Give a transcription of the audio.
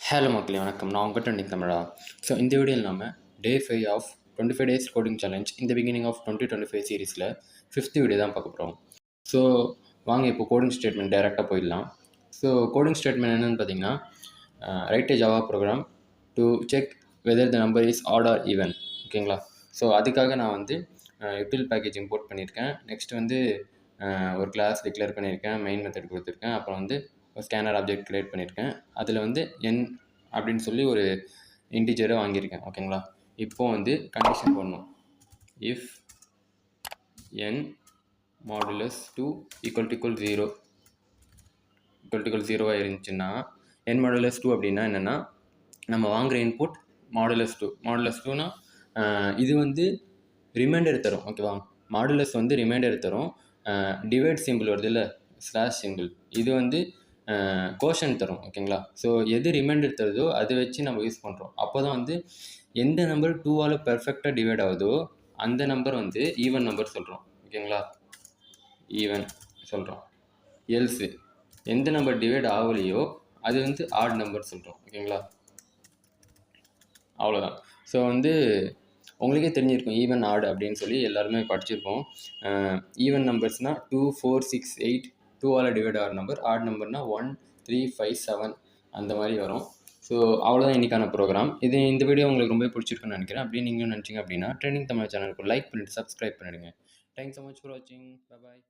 Hello மக்களே வணக்கம். நான் உங்கள் ட்ரெண்டிங் தமிழா. ஸோ இந்த வீடியோவில் நம்ம டே 5 ஆஃப் 25 டேஸ் கோடிங் சேலஞ்ச் இந்த பிகினிங் ஆஃப் 2025 சீரீஸில் 5th வீடியோ தான் பார்க்க போகிறோம். ஸோ வாங்க இப்போ கோடிங் ஸ்டேட்மெண்ட் டைரெக்டாக போயிடலாம். ஸோ கோடிங் ஸ்டேட்மெண்ட் என்னென்னு பார்த்தீங்கன்னா, write a Java program to check whether the number is odd or even. ஓகேங்களா? ஸோ அதுக்காக நான் வந்து யூட்டில் பேக்கேஜ் இம்போர்ட் பண்ணியிருக்கேன். நெக்ஸ்ட் வந்து ஒரு கிளாஸ் டிக்ளேர் பண்ணியிருக்கேன், மெயின் மெத்தட் கொடுத்துருக்கேன். அப்புறம் வந்து ஸ்கேனர் ஆப்ஜெக்ட் க்ரியேட் பண்ணியிருக்கேன். அதில் வந்து n அப்படின்னு சொல்லி ஒரு இன்டிஜரை வாங்கியிருக்கேன். ஓகேங்களா? இப்போது வந்து கண்டிஷன் போடணும். இஃப் n மாடுலஸ் 2 ஈக்குவல் 0 இருந்துச்சுன்னா n மாடுலஸ் 2 அப்படின்னா என்னென்னா, நம்ம வாங்குகிற இன்புட் மாடுலஸ் 2னா இது வந்து ரிமைண்டர் தரும். ஓகேவா? மாடுலஸ் வந்து ரிமைண்டர் தரும். டிவைட் சிம்பிள் வருது இல்லை, ஸ்லாஷ் சிம்பிள், இது வந்து கோஷன் தரும். ஓகேங்களா? ஸோ எது ரிமைண்டர் தருதோ அதை வச்சு நம்ம யூஸ் பண்ணுறோம். அப்போ தான் வந்து எந்த நம்பர் 2ஆல் பெர்ஃபெக்டாக டிவைட் ஆகுதோ அந்த நம்பர் வந்து ஈவன் நம்பர் சொல்கிறோம். ஓகேங்களா? ஈவன் சொல்கிறோம். எல்ஸு எந்த நம்பர் டிவைட் ஆகலையோ அது வந்து ஆட் நம்பர் சொல்கிறோம். ஓகேங்களா? அவ்வளோதான். ஸோ வந்து உங்களுக்கே தெரிஞ்சிருக்கும் ஈவன் ஆட் அப்படின்னு சொல்லி எல்லாருமே படிச்சிருப்போம். ஈவன் நம்பர்ஸ்னால் 2, 4, 6, 8 2ஆல் டிவைட் ஆகிற நம்பர். ஆட் நம்பர்னால் 1, 3, 5, 7 அந்த மாதிரி வரும். ஸோ அவ்வளோதான் இன்றைக்கான ப்ரோக்ராம். இந்த வீடியோ உங்களுக்கு ரொம்ப பிடிச்சிருக்குன்னு நினைக்கிறேன். அப்படி நீங்கள் நினச்சிங்க அப்படின்னா ட்ரெண்டிங் தமிழ் சேனலுக்கு லைக் பண்ணிவிட்டு சப்ஸ்கிரைப் பண்ணிவிடுங்க. தேங்க்ஸ் ஸோ மச் ஃபார் வாட்சிங். பாய்.